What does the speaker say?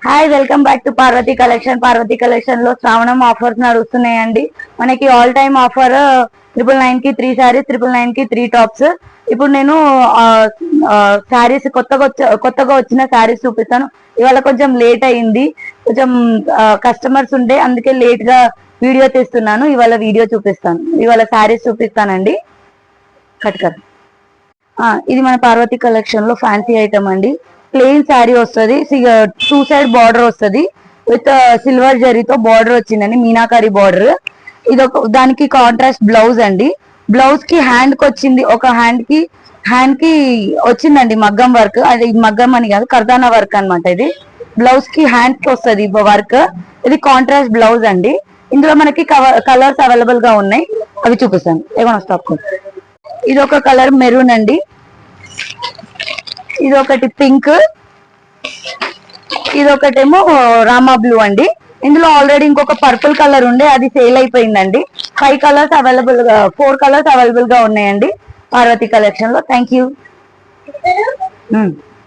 Hi, welcome back to Parvathi collection. Parvathi collection లో Shravanam offers నడుస్తున్నాయండి. మనకి all time offer 999 కి 3 శారీస్, 999 కి 3 టాప్స్. ఇప్పుడు నేను శారీస్ కొత్తగా వచ్చిన శారీస్ చూపిస్తాను. ఇవాళ కొంచెం లేట్ అయింది, కొంచెం కస్టమర్స్ ఉండే, అందుకే లేట్ గా వీడియో తీస్తున్నాను. ఇవాళ వీడియో చూపిస్తాను, ఇవాళ శారీస్ చూపిస్తానండి. కట్కర్ ఇది మన పార్వతి కలెక్షన్ లో ఫ్యాన్సీ ఐటమ్ అండి. ప్లెయిన్ శారీ వస్తుంది, 2 సైడ్ బార్డర్ వస్తుంది విత్ సిల్వర్ జరీతో బార్డర్ వచ్చిందండి, మీనాకారి బార్డర్. ఇది దానికి కాంట్రాస్ట్ బ్లౌజ్ అండి. బ్లౌజ్ కి హ్యాండ్ కి వచ్చింది, ఒక హ్యాండ్ కి వచ్చిందండి మగ్గం వర్క్. అది మగ్గం అని కాదు, కర్దానా వర్క్ అనమాట. ఇది బ్లౌజ్ కి హ్యాండ్ కి వస్తుంది వర్క్. ఇది కాంట్రాస్ట్ బ్లౌజ్ అండి. ఇందులో మనకి కలర్స్ అవైలబుల్ గా ఉన్నాయి, అవి చూపిస్తాను. ఏమైనా స్టాక్. ఇది ఒక కలర్ మెరూన్ అండి, ఇది ఒకటి పింక్, ఇది ఒకటేమో రామా బ్లూ అండి. ఇందులో ఆల్రెడీ ఇంకొక పర్పుల్ కలర్ ఉండే, అది సేల్ అయిపోయిందండి. 4 కలర్స్ అవైలబుల్ గా ఉన్నాయండి పార్వతి కలెక్షన్ లో. Thank you.